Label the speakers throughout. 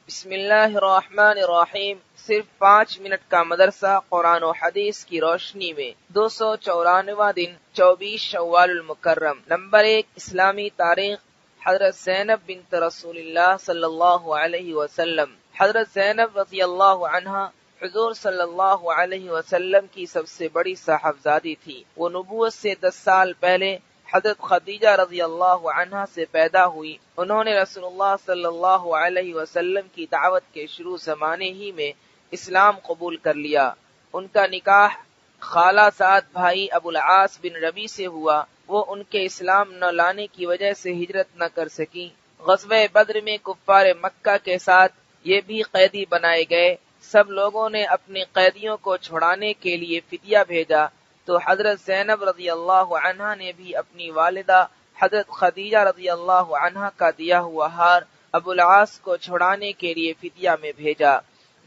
Speaker 1: بسم اللہ الرحمن الرحیم۔ صرف 5 منٹ کا مدرسہ قرآن و حدیث کی روشنی میں 294واں دن 24 شوال المکرم۔ نمبر 1، اسلامی تاریخ۔ حضرت زینب بنت رسول اللہ صلی اللہ علیہ وسلم۔ حضرت زینب رضی اللہ عنہا حضور صلی اللہ علیہ وسلم کی سب سے بڑی صاحبزادی تھی۔ وہ نبوت سے 10 سال پہلے حضرت خدیجہ رضی اللہ عنہا سے پیدا ہوئی۔ انہوں نے رسول اللہ صلی اللہ علیہ وسلم کی دعوت کے شروع زمانے ہی میں اسلام قبول کر لیا۔ ان کا نکاح خالہ زاد بھائی ابو العاص بن ربی سے ہوا۔ وہ ان کے اسلام نہ لانے کی وجہ سے ہجرت نہ کر سکی۔ غزوہ بدر میں کفار مکہ کے ساتھ یہ بھی قیدی بنائے گئے۔ سب لوگوں نے اپنے قیدیوں کو چھڑانے کے لیے فدیہ بھیجا تو حضرت زینب رضی اللہ عنہا نے بھی اپنی والدہ حضرت خدیجہ رضی اللہ عنہا کا دیا ہوا ہار ابو العاص کو چھڑانے کے لیے فدیہ میں بھیجا۔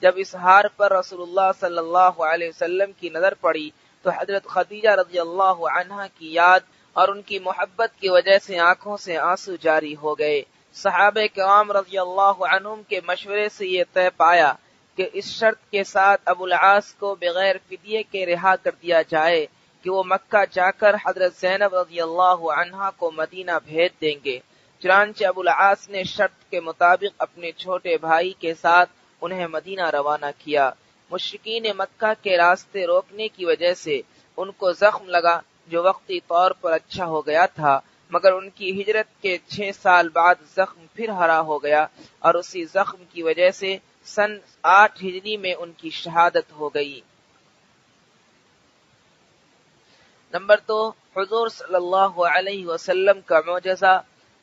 Speaker 1: جب اس ہار پر رسول اللہ صلی اللہ علیہ وسلم کی نظر پڑی تو حضرت خدیجہ رضی اللہ عنہا کی یاد اور ان کی محبت کی وجہ سے آنکھوں سے آنسو جاری ہو گئے۔ صحابہ کرام رضی اللہ عنہم کے مشورے سے یہ طے پایا کہ اس شرط کے ساتھ ابو العاص کو بغیر فدیے کے رہا کر دیا جائے کہ وہ مکہ جا کر حضرت زینب رضی اللہ عنہا کو مدینہ بھیج دیں گے۔ چنانچہ ابو العاص نے شرط کے مطابق اپنے چھوٹے بھائی کے ساتھ انہیں مدینہ روانہ کیا۔ مشرکین مکہ کے راستے روکنے کی وجہ سے ان کو زخم لگا جو وقتی طور پر اچھا ہو گیا تھا، مگر ان کی ہجرت کے 6 سال بعد زخم پھر ہرا ہو گیا اور اسی زخم کی وجہ سے سن 8 ہجری میں ان کی شہادت ہو گئی۔ نمبر 2، حضور صلی اللہ علیہ وسلم کا معجزہ۔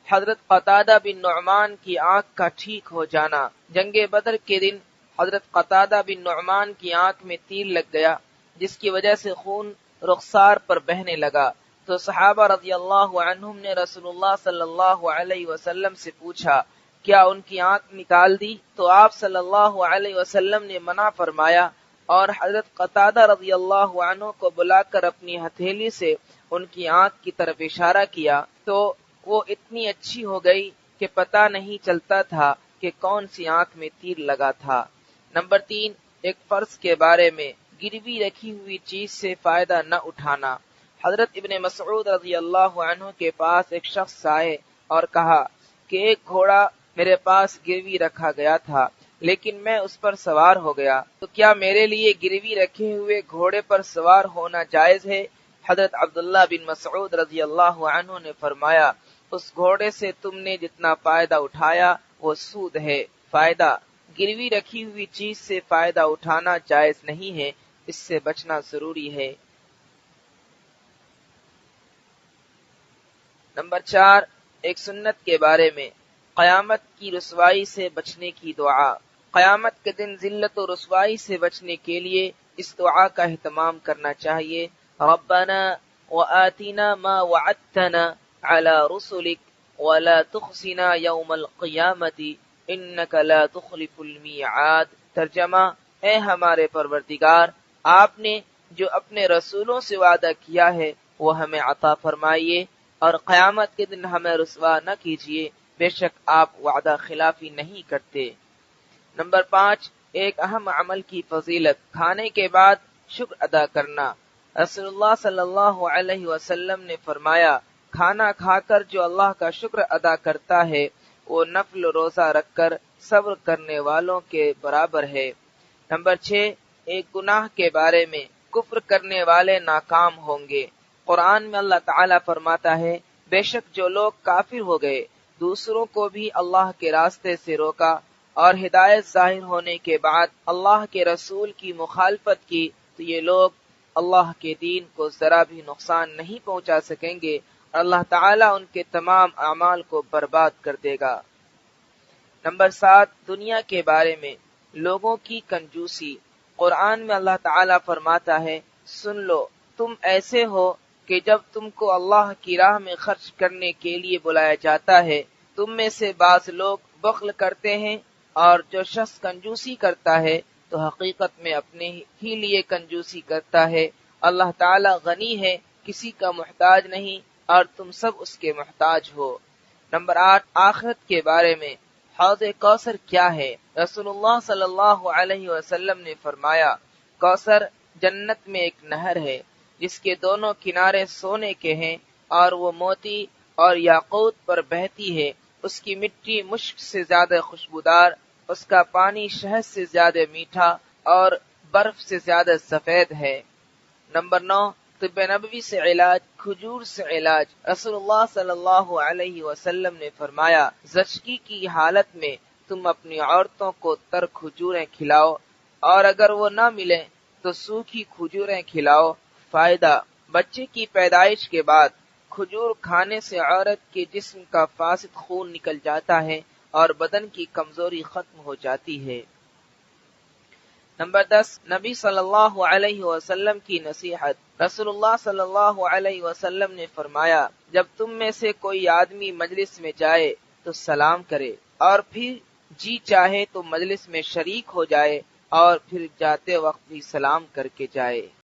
Speaker 1: حضرت قتادہ بن نعمان کی آنکھ کا ٹھیک ہو جانا۔ جنگ بدر کے دن حضرت قتادہ بن نعمان کی آنکھ میں تیر لگ گیا جس کی وجہ سے خون رخسار پر بہنے لگا تو صحابہ رضی اللہ عنہم نے رسول اللہ صلی اللہ علیہ وسلم سے پوچھا کیا ان کی آنکھ نکال دی؟ تو آپ صلی اللہ علیہ وسلم نے منع فرمایا اور حضرت قتادہ رضی اللہ عنہ کو بلا کر اپنی ہتھیلی سے ان کی آنکھ کی طرف اشارہ کیا تو وہ اتنی اچھی ہو گئی کہ پتہ نہیں چلتا تھا کہ کون سی آنکھ میں تیر لگا تھا۔ نمبر 3، ایک فرض کے بارے میں، گروی رکھی ہوئی چیز سے فائدہ نہ اٹھانا۔ حضرت ابن مسعود رضی اللہ عنہ کے پاس ایک شخص آئے اور کہا کہ ایک گھوڑا میرے پاس گروی رکھا گیا تھا لیکن میں اس پر سوار ہو گیا، تو کیا میرے لیے گروی رکھے ہوئے گھوڑے پر سوار ہونا جائز ہے؟ حضرت عبداللہ بن مسعود رضی اللہ عنہ نے فرمایا اس گھوڑے سے تم نے جتنا فائدہ اٹھایا وہ سود ہے۔ فائدہ، گروی رکھی ہوئی چیز سے فائدہ اٹھانا جائز نہیں ہے، اس سے بچنا ضروری ہے۔ نمبر 4، ایک سنت کے بارے میں، قیامت کی رسوائی سے بچنے کی دعا۔ قیامت کے دن ذلت و رسوائی سے بچنے کے لیے اس دعا کا اہتمام کرنا چاہیے۔ ربنا وآتنا ما وعدتنا على رسلك ولا تخزنا يوم القيامة انك لا تخلف الميعاد۔ ترجمہ، اے ہمارے پروردگار، آپ نے جو اپنے رسولوں سے وعدہ کیا ہے وہ ہمیں عطا فرمائیے اور قیامت کے دن ہمیں رسوا نہ کیجیے، بے شک آپ وعدہ خلافی نہیں کرتے۔ نمبر 5، ایک اہم عمل کی فضیلت، کھانے کے بعد شکر ادا کرنا۔ رسول اللہ صلی اللہ علیہ وسلم نے فرمایا کھانا کھا کر جو اللہ کا شکر ادا کرتا ہے وہ نفل روزہ رکھ کر صبر کرنے والوں کے برابر ہے۔ نمبر 6، ایک گناہ کے بارے میں، کفر کرنے والے ناکام ہوں گے۔ قرآن میں اللہ تعالیٰ فرماتا ہے بے شک جو لوگ کافر ہو گئے دوسروں کو بھی اللہ کے راستے سے روکا اور ہدایت ظاہر ہونے کے بعد اللہ کے رسول کی مخالفت کی تو یہ لوگ اللہ کے دین کو ذرا بھی نقصان نہیں پہنچا سکیں گے اور اللہ تعالیٰ ان کے تمام اعمال کو برباد کر دے گا۔ نمبر 7، دنیا کے بارے میں، لوگوں کی کنجوسی۔ قرآن میں اللہ تعالیٰ فرماتا ہے سن لو تم ایسے ہو کہ جب تم کو اللہ کی راہ میں خرچ کرنے کے لیے بلایا جاتا ہے تم میں سے بعض لوگ بخل کرتے ہیں اور جو شخص کنجوسی کرتا ہے تو حقیقت میں اپنے ہی لیے کنجوسی کرتا ہے۔ اللہ تعالیٰ غنی ہے، کسی کا محتاج نہیں اور تم سب اس کے محتاج ہو۔ نمبر 8، آخرت کے بارے میں، حوض کوثر کیا ہے؟ رسول اللہ صلی اللہ علیہ وسلم نے فرمایا، کوثر جنت میں ایک نہر ہے جس کے دونوں کنارے سونے کے ہیں اور وہ موتی اور یاقوت پر بہتی ہے۔ اس کی مٹی مشک سے زیادہ خوشبودار، اس کا پانی شہد سے زیادہ میٹھا اور برف سے زیادہ سفید ہے۔ نمبر 9، طب نبوی سے علاج، کھجور سے علاج۔ رسول اللہ صلی اللہ علیہ وسلم نے فرمایا، زچگی کی حالت میں تم اپنی عورتوں کو تر کھجوریں کھلاؤ، اور اگر وہ نہ ملیں تو سوکھی کھجوریں کھلاؤ۔ فائدہ، بچے کی پیدائش کے بعد کھجور کھانے سے عورت کے جسم کا فاسد خون نکل جاتا ہے اور بدن کی کمزوری ختم ہو جاتی ہے۔ نمبر 10، نبی صلی اللہ علیہ وسلم کی نصیحت۔ رسول اللہ صلی اللہ علیہ وسلم نے فرمایا، جب تم میں سے کوئی آدمی مجلس میں جائے تو سلام کرے، اور پھر جی چاہے تو مجلس میں شریک ہو جائے، اور پھر جاتے وقت بھی سلام کر کے جائے۔